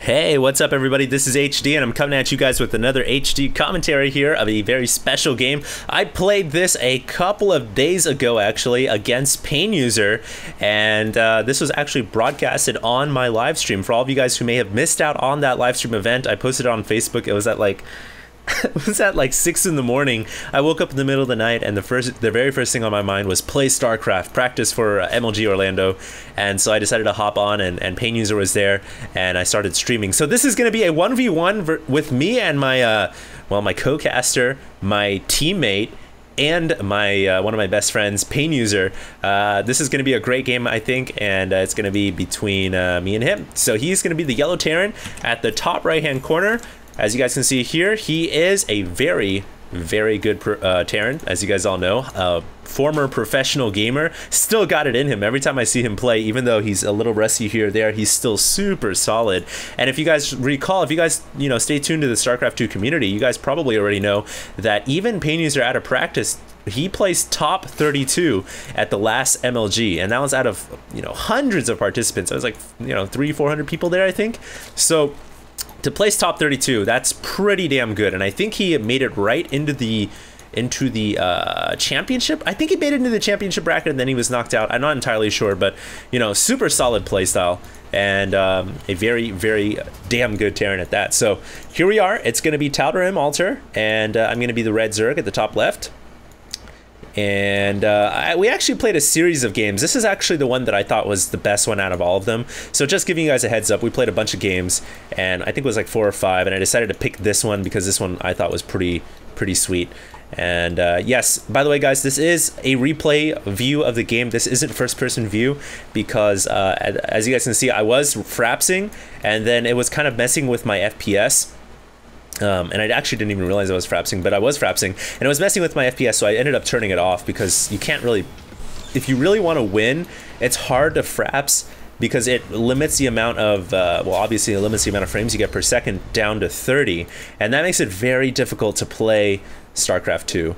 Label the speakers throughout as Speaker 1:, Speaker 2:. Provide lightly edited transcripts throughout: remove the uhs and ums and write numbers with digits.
Speaker 1: Hey, what's up everybody? This is HD and I'm coming at you guys with another HD commentary here of a very special game. I played this a couple of days ago actually against PainUser, and this was actually broadcasted on my live stream. For all of you guys who may have missed out on that live stream event, I posted it on Facebook. It was at like it was at like 6 in the morning. I woke up in the middle of the night and the very first thing on my mind was play StarCraft, practice for MLG Orlando. And so I decided to hop on and PainUser was there and I started streaming. So this is going to be a 1v1 with me and my, my co-caster, my teammate, and my one of my best friends, PainUser. This is going to be a great game, I think, and it's going to be between me and him. So he's going to be the yellow Terran at the top right-hand corner. As you guys can see here, he is a very good Terran, as you guys all know. Former professional gamer, still got it in him. Every time I see him play, even though he's a little rusty here or there, he's still super solid. And if you guys recall, if you guys stay tuned to the StarCraft 2 community, you guys probably already know that even PainUser out of practice, he placed top 32 at the last MLG, and that was out of hundreds of participants. It was like 300-400 people there, I think. So to place top 32, that's pretty damn good, and I think he made it right into the championship. I think he made it into the championship bracket, and then he was knocked out. I'm not entirely sure, but super solid playstyle and a very damn good Terran at that. So here we are. It's going to be Tal'Darim Altar, and I'm going to be the red Zerg at the top left. And we actually played a series of games. This is actually the one that I thought was the best one out of all of them. So just giving you guys a heads up, we played a bunch of games, and I think it was like 4 or 5, and I decided to pick this one because this one I thought was pretty sweet. And yes, by the way guys, this is a replay view of the game. This isn't first person view because as you guys can see, I was frapsing, and then it was kind of messing with my FPS. And I actually didn't even realize I was frapsing, but I was frapsing, and it was messing with my FPS, so I ended up turning it off because you can't really, if you really want to win, it's hard to fraps because it limits the amount of, obviously it limits the amount of frames you get per second down to 30, and that makes it very difficult to play StarCraft 2.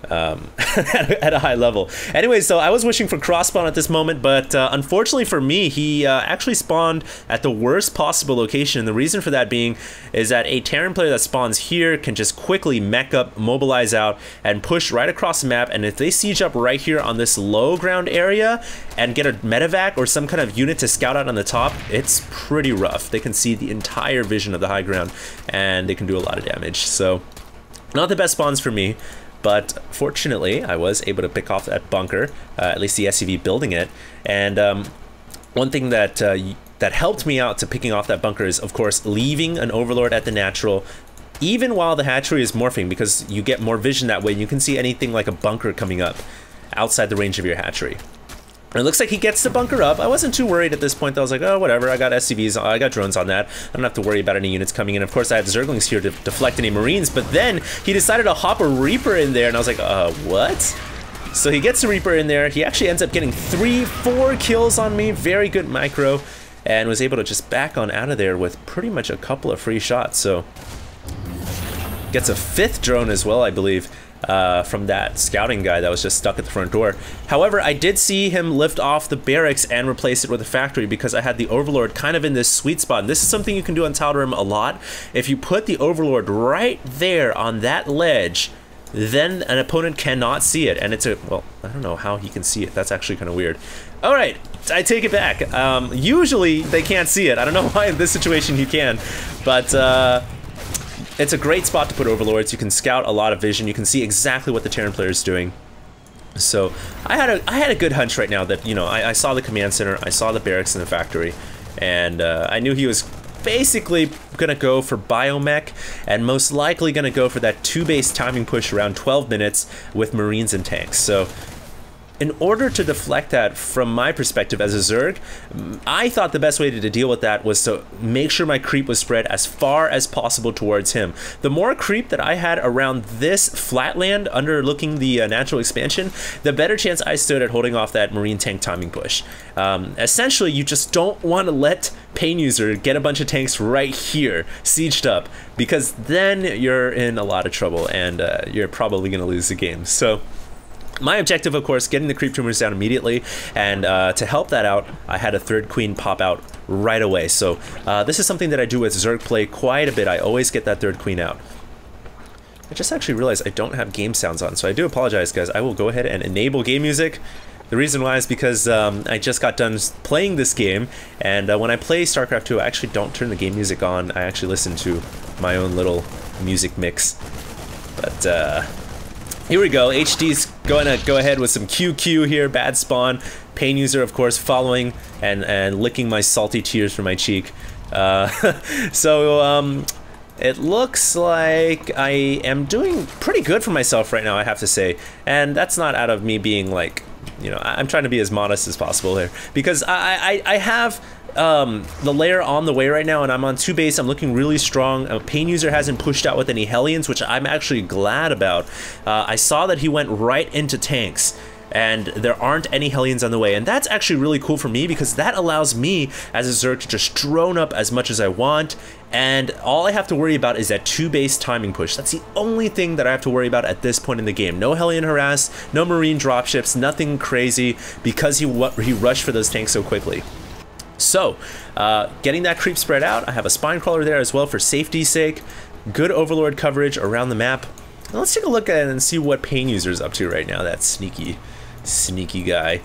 Speaker 1: At a high level. Anyway, so I was wishing for cross spawn at this moment, but unfortunately for me, he actually spawned at the worst possible location. And the reason for that being is that a Terran player that spawns here can just quickly mech up, mobilize out, and push right across the map. And if they siege up right here on this low ground area and get a medevac or some kind of unit to scout out on the top, it's pretty rough. They can see the entire vision of the high ground, and they can do a lot of damage. So not the best spawns for me. But fortunately, I was able to pick off that bunker, at least the SCV building it. And one thing that that helped me out to picking off that bunker is, of course, leaving an Overlord at the natural, even while the hatchery is morphing, because you get more vision that way. You can see anything like a bunker coming up outside the range of your hatchery. And it looks like he gets the bunker up. I wasn't too worried at this point. I was like, oh, whatever. I got SCVs. I got drones on that. I don't have to worry about any units coming in. Of course, I have Zerglings here to deflect any Marines. But then he decided to hop a Reaper in there. And I was like, what? So he gets the Reaper in there. He actually ends up getting 3-4 kills on me. Very good micro. And was able to just back on out of there with pretty much a couple of free shots. So gets a 5th drone as well, I believe. From that scouting guy that was just stuck at the front door. However, I did see him lift off the barracks and replace it with a factory because I had the Overlord kind of in this sweet spot. And this is something you can do on Tal'Darim a lot. If you put the Overlord right there on that ledge, then an opponent cannot see it. And it's well, I don't know how he can see it. That's actually kind of weird. All right, I take it back. Usually they can't see it. I don't know why in this situation you can, but it's a great spot to put Overlords. You can scout a lot of vision. You can see exactly what the Terran player is doing. So I had a good hunch right now that I saw the command center, I saw the barracks in the factory, and I knew he was basically gonna go for biomech and most likely gonna go for that 2-base timing push around 12 minutes with Marines and tanks. So in order to deflect that from my perspective as a Zerg, I thought the best way to deal with that was to make sure my creep was spread as far as possible towards him. The more creep that I had around this flatland underlooking the natural expansion, the better chance I stood at holding off that Marine tank timing push. Essentially, you just don't want to let PainUser get a bunch of tanks right here, sieged up, because then you're in a lot of trouble and you're probably going to lose the game. So My objective, of course, getting the creep tumors down immediately, and to help that out, I had a third queen pop out right away. So this is something that I do with HDreplays quite a bit. I always get that third queen out. I just actually realized I don't have game sounds on, so I do apologize, guys. I will go ahead and enable game music. The reason why is because I just got done playing this game, and when I play StarCraft 2, I actually don't turn the game music on. I actually listen to my own little music mix. But here we go. HD's going to go ahead with some QQ here. Bad spawn. PainUser, of course, following and licking my salty tears from my cheek. It looks like I am doing pretty good for myself right now, I have to say. And that's not out of me being like, you know, I'm trying to be as modest as possible here. Because I have the layer on the way right now, and I'm on 2 base. I'm looking really strong. PainUser hasn't pushed out with any Hellions, which I'm actually glad about. I saw that he went right into tanks, and there aren't any Hellions on the way, and that's actually really cool for me because that allows me as a Zerg to just drone up as much as I want, and all I have to worry about is that 2 base timing push. That's the only thing that I have to worry about at this point in the game. No Hellion harass, no Marine dropships, nothing crazy, because he rushed for those tanks so quickly. So, getting that creep spread out, I have a spine crawler there as well for safety's sake. Good Overlord coverage around the map. Now let's take a look at it and see what PainUser's up to right now. That sneaky guy.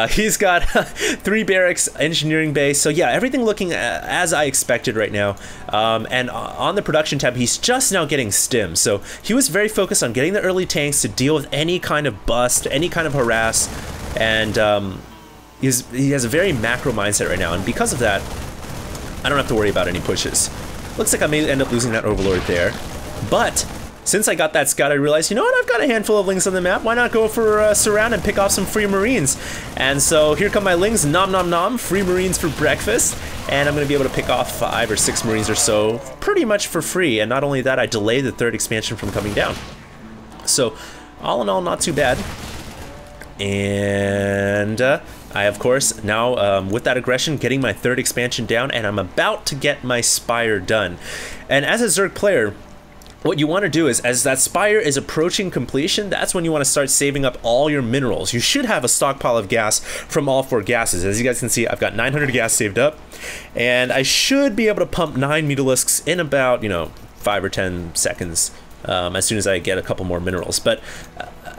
Speaker 1: He's got 3 barracks, engineering base. So yeah, everything looking as I expected right now. And on the production tab, he's just now getting stim. So he was very focused on getting the early tanks to deal with any kind of bust, any kind of harass, and he has a very macro mindset right now. And because of that, I don't have to worry about any pushes. Looks like I may end up losing that Overlord there, but since I got that scout, I realized, you know what, I've got a handful of lings on the map. Why not go for surround and pick off some free Marines? And so here come my lings, nom nom nom, free Marines for breakfast. And I'm going to be able to pick off 5 or 6 Marines or so pretty much for free. And not only that, I delayed the 3rd expansion from coming down. So all in all, not too bad. And I, of course, now with that aggression, getting my 3rd expansion down, and I'm about to get my Spire done. And as a Zerg player, what you want to do is, as that Spire is approaching completion, that's when you want to start saving up all your minerals. You should have a stockpile of gas from all 4 gases. As you guys can see, I've got 900 gas saved up, and I should be able to pump 9 Mutalisks in about, you know, 5 or 10 seconds as soon as I get a couple more minerals. But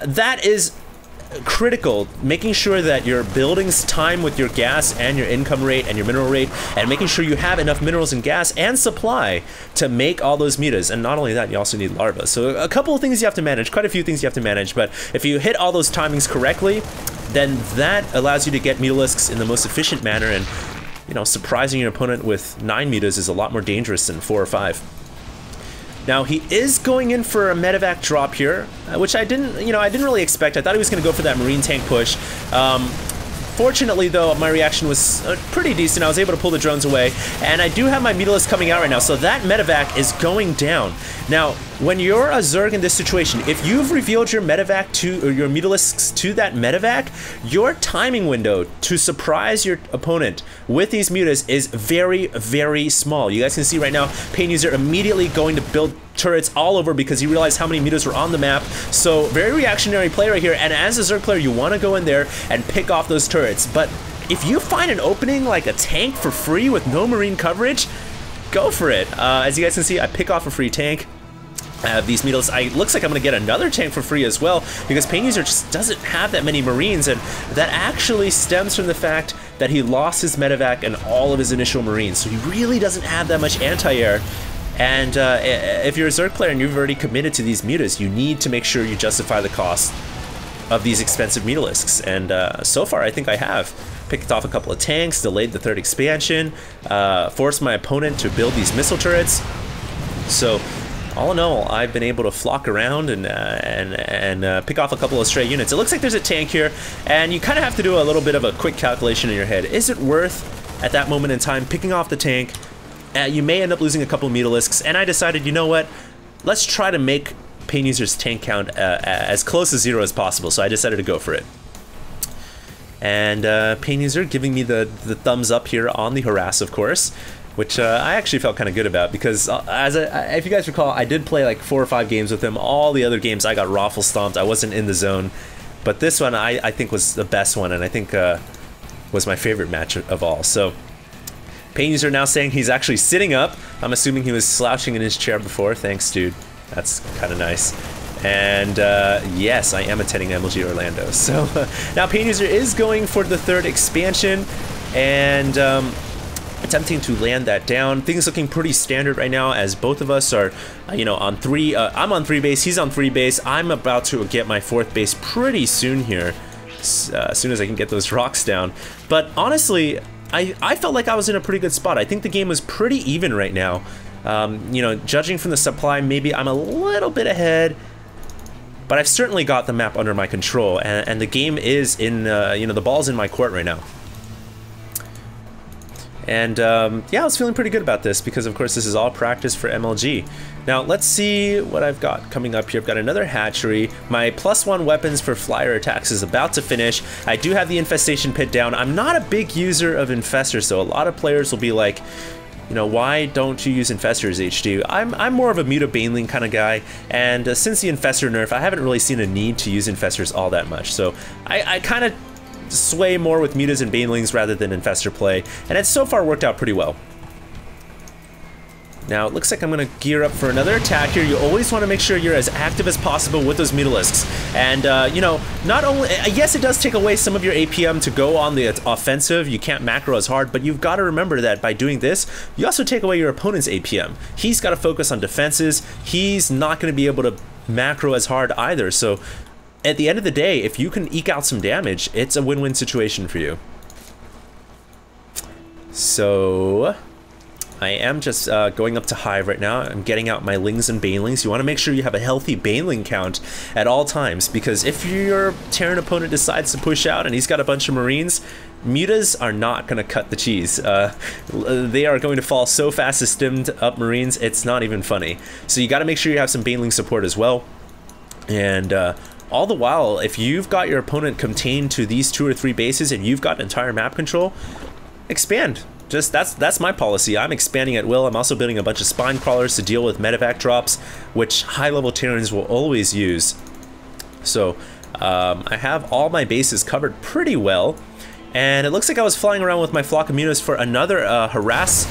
Speaker 1: that is critical, making sure that your buildings time with your gas and your income rate and your mineral rate, and making sure you have enough minerals and gas and supply to make all those mutas. And not only that, you also need larvae. So a couple of things you have to manage, quite a few things you have to manage, but if you hit all those timings correctly, then that allows you to get Mutalisks in the most efficient manner, and, you know, surprising your opponent with 9 mutas is a lot more dangerous than 4 or 5. Now he is going in for a medevac drop here, which I didn't really expect. I thought he was going to go for that Marine tank push. Fortunately, though, my reaction was pretty decent. I was able to pull the drones away, and I do have my Mutalisk coming out right now, so that medevac is going down. Now, when you're a Zerg in this situation, if you've revealed your medevac to, or your Mutalisks to that medevac, your timing window to surprise your opponent with these mutas is very, very small. You guys can see right now, PainUser immediately going to build turrets all over because he realized how many mutas were on the map. So very reactionary play right here, and as a Zerg player, you want to go in there and pick off those turrets. But if you find an opening like a tank for free with no Marine coverage, go for it. As you guys can see, I pick off a free tank. These Mutalisks, looks like I'm going to get another tank for free as well, because PainUser just doesn't have that many Marines, and that actually stems from the fact that he lost his medevac and all of his initial Marines, so he really doesn't have that much anti-air. And if you're a Zerg player and you've already committed to these mutas, you need to make sure you justify the cost of these expensive Mutalisks, and so far I think I have. Picked off a couple of tanks, delayed the 3rd expansion, forced my opponent to build these missile turrets. So all in all, I've been able to flock around and pick off a couple of stray units. It looks like there's a tank here, and you kind of have to do a little bit of a quick calculation in your head. Is it worth, at that moment in time, picking off the tank? You may end up losing a couple of Mutalisks, and I decided, you know what? Let's try to make PainUser's tank count as close to 0 as possible, so I decided to go for it. And PainUser giving me the thumbs up here on the harass, of course, which I actually felt kind of good about, because if you guys recall, I did play like 4 or 5 games with him. All the other games I got raffle stomped. I wasn't in the zone, But this one I think was the best one, and I think was my favorite match of all. So PainUser now saying he's actually sitting up. I'm assuming he was slouching in his chair before. Thanks, dude. That's kind of nice. And yes, I am attending MLG Orlando. So now PainUser is going for the 3rd expansion and attempting to land that down. Things looking pretty standard right now as both of us are, you know, on 3. I'm on 3 base, he's on 3 base. I'm about to get my 4th base pretty soon here, as soon as I can get those rocks down. But honestly, I felt like I was in a pretty good spot. I think the game was pretty even right now. You know, judging from the supply, maybe I'm a little bit ahead, but I've certainly got the map under my control, and the game is in, you know, the ball's in my court right now. And yeah, I was feeling pretty good about this because, of course, this is all practice for MLG. Now, let's see what I've got coming up here. I've got another hatchery. My +1 weapons for flyer attacks is about to finish. I do have the infestation pit down. I'm not a big user of infestors, so a lot of players will be like, you know, why don't you use infestors, HD? I'm more of a muta-baneling kind of guy, and since the infestor nerf, I haven't really seen a need to use infestors all that much. So I kind of sway more with mutas and banelings rather than infestor play, and it's so far worked out pretty well. Now it looks like I'm gonna gear up for another attack here. You always want to make sure you're as active as possible with those mutalisks, and you know, not only, yes, it does take away some of your APM to go on the offensive. You can't macro as hard, but you've got to remember that by doing this, you also take away your opponent's APM. He's got to focus on defenses. He's not going to be able to macro as hard either. So at the end of the day, if you can eke out some damage, it's a win-win situation for you. So I am just going up to Hive right now. I'm getting out my Lings and Banelings. You want to make sure you have a healthy Baneling count at all times, because if your Terran opponent decides to push out and he's got a bunch of Marines, mutas are not going to cut the cheese. They are going to fall so fast as stemmed up Marines, it's not even funny. So you got to make sure you have some Baneling support as well. And all the while, if you've got your opponent contained to these 2 or 3 bases and you've got entire map control, expand. Just that's my policy. I'm expanding at will. I'm also building a bunch of spine crawlers to deal with medevac drops, which high-level Terrans will always use. So I have all my bases covered pretty well, and it looks like I was flying around with my flock of mutas for another harass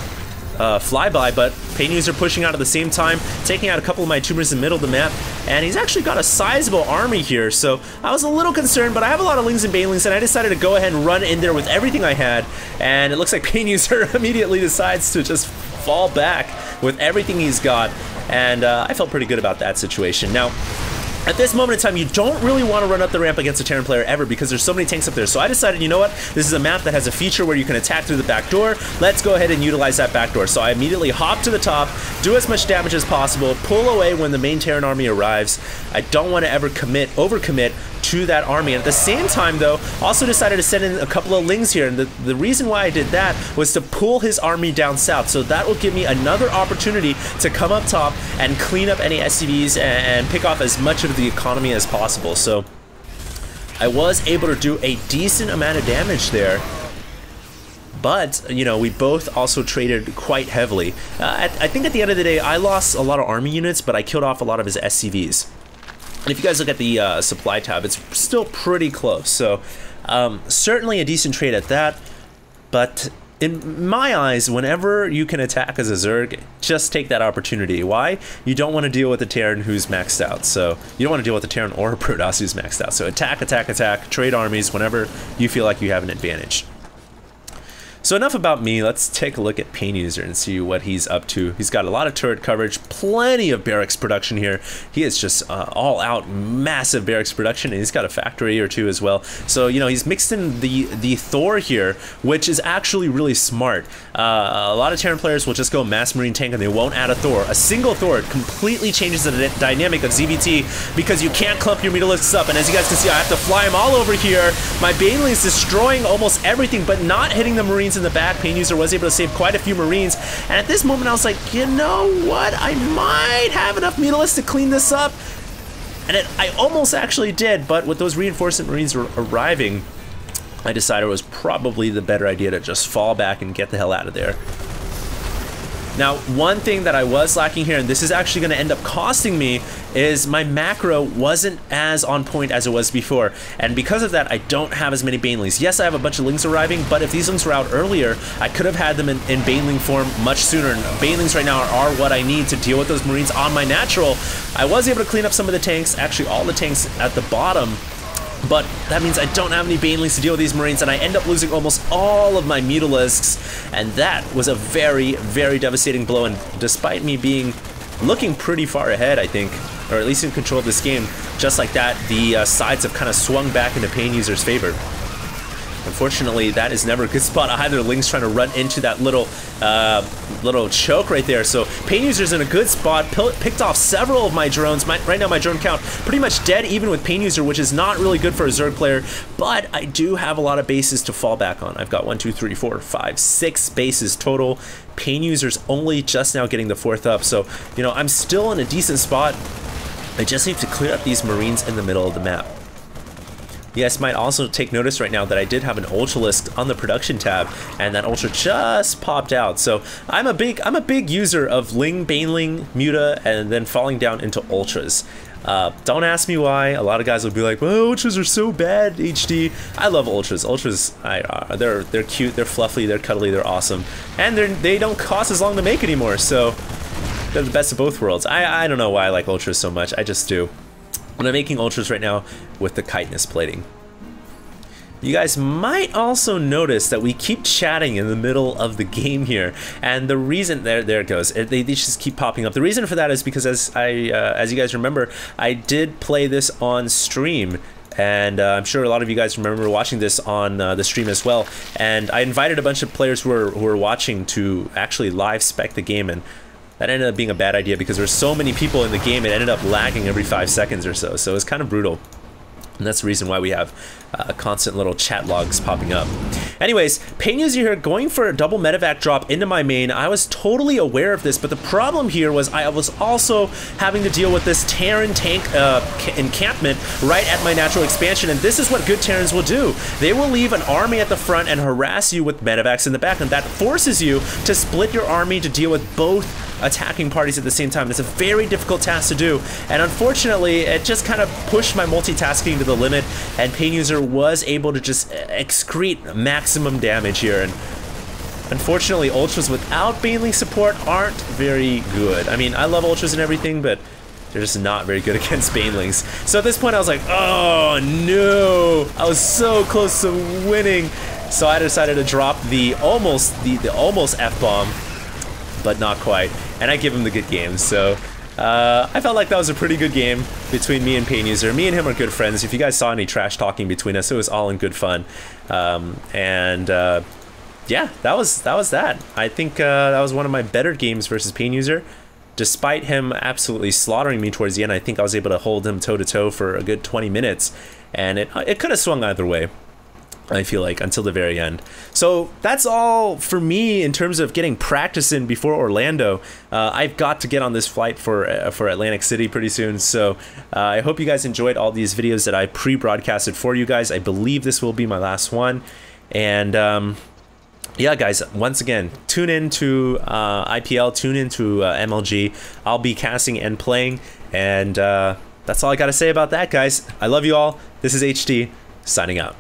Speaker 1: flyby, but PainUser pushing out at the same time, taking out a couple of my tumors in the middle of the map, and he's actually got a sizable army here, so I was a little concerned, but I have a lot of Lings and Banelings, and I decided to go ahead and run in there with everything I had, and it looks like PainUser immediately decides to just fall back with everything he's got, and I felt pretty good about that situation. Now, at this moment in time, you don't really want to run up the ramp against a Terran player ever because there's so many tanks up there. So I decided, you know what? This is a map that has a feature where you can attack through the back door. Let's go ahead and utilize that back door. So I immediately hop to the top, do as much damage as possible, pull away when the main Terran army arrives. I don't want to ever overcommit to that army. And at the same time, though, also decided to send in a couple of Lings here. And the reason why I did that was to pull his army down south. So that will give me another opportunity to come up top and clean up any SCVs and pick off as much of the economy as possible. So I was able to do a decent amount of damage there. But, you know, we both also traded quite heavily. I think at the end of the day, I lost a lot of army units, but I killed off a lot of his SCVs. And if you guys look at the supply tab, it's still pretty close. So certainly a decent trade at that. But in my eyes, whenever you can attack as a Zerg, just take that opportunity. Why? You don't want to deal with a Terran who's maxed out. So you don't want to deal with a Terran or a Protoss who's maxed out. So attack, attack, attack, trade armies whenever you feel like you have an advantage. So enough about me, let's take a look at PainUser and see what he's up to. He's got a lot of turret coverage, plenty of barracks production here. He is just all out massive barracks production, and he's got a factory or two as well. So, you know, he's mixed in the Thor here, which is actually really smart. A lot of Terran players will just go mass marine tank and they won't add a Thor. A single Thor completely changes the dynamic of ZVT because you can't clump your mutalisks up, and as you guys can see, I have to fly them all over here. My Baneling's destroying almost everything, but not hitting the Marines in the back. PainUser was able to save quite a few Marines, and at this moment I was like, you know what, I might have enough mutalisks to clean this up, and I almost actually did, but with those reinforcement Marines arriving, I decided it was probably the better idea to just fall back and get the hell out of there. Now, one thing that I was lacking here, and this is actually going to end up costing me, is my macro wasn't as on point as it was before, and because of that, I don't have as many banelings. Yes, I have a bunch of lings arriving, but if these lings were out earlier, I could have had them in baneling form much sooner, and banelings right now are what I need to deal with those Marines on my natural. I was able to clean up some of the tanks, actually all the tanks at the bottom, but that means I don't have any banelings to deal with these Marines, and I end up losing almost all of my Mutalisks, and that was a very, very devastating blow. And despite me looking pretty far ahead, I think, or at least in control of this game, just like that, the sides have kind of swung back into PainUser's favor. Unfortunately, that is never a good spot either. Ling's trying to run into that little choke right there. So PainUser's in a good spot, picked off several of my drones. Right now my drone count pretty much dead even with PainUser, which is not really good for a Zerg player, but I do have a lot of bases to fall back on. I've got 1, 2, 3, 4, 5, 6 bases total. PainUser's only just now getting the 4th up, so you know, I'm still in a decent spot. I just need to clear up these Marines in the middle of the map. You guys might also take notice right now that I did have an Ultralisk on the production tab, and that Ultra just popped out. So I'm a big user of Ling, Baneling, Muta, and then falling down into Ultras. Don't ask me why. A lot of guys will be like, well, Ultras are so bad, HD. I love Ultras. Ultras, they're cute, they're fluffy, they're cuddly, they're awesome. And they don't cost as long to make anymore, so they're the best of both worlds. I don't know why I like Ultras so much, I just do. And I'm making Ultras right now with the chitinous plating. You guys might also notice that we keep chatting in the middle of the game here, and the reason there it goes. They just keep popping up. The reason for that is because as you guys remember, I did play this on stream, and I'm sure a lot of you guys remember watching this on the stream as well. And I invited a bunch of players who were watching to actually live spec the game, and that ended up being a bad idea because there's so many people in the game, it ended up lagging every 5 seconds or so. So it's kind of brutal. And that's the reason why we have constant little chat logs popping up. Anyways, PainUser here going for a double medevac drop into my main. I was totally aware of this, but the problem here was I was also having to deal with this Terran tank encampment right at my natural expansion, and this is what good Terrans will do. They will leave an army at the front and harass you with medevacs in the back, and that forces you to split your army to deal with both attacking parties at the same time. It's a very difficult task to do, and unfortunately it just kind of pushed my multitasking to the limit, and PainUser was able to just excrete maximum damage here. And unfortunately, Ultras without Baneling support aren't very good. I mean, I love Ultras and everything, but they're just not very good against Banelings. So at this point I was like, oh no, I was so close to winning. So I decided to drop the almost F-bomb, but not quite, and I give him the good game. So I felt like that was a pretty good game between me and PainUser. Me and him are good friends. If you guys saw any trash talking between us, it was all in good fun. Yeah, that was that. I think that was one of my better games versus PainUser. Despite him absolutely slaughtering me towards the end, I think I was able to hold him toe-to-toe for a good 20 minutes, and it could have swung either way, I feel like, until the very end. So that's all for me in terms of getting practice in before Orlando. I've got to get on this flight for Atlantic City pretty soon, so I hope you guys enjoyed all these videos that I pre-broadcasted for you guys. I believe this will be my last one, and yeah, guys, once again, tune in to IPL, tune in to MLG. I'll be casting and playing, and that's all I gotta say about that, guys. I love you all. This is HD, signing out.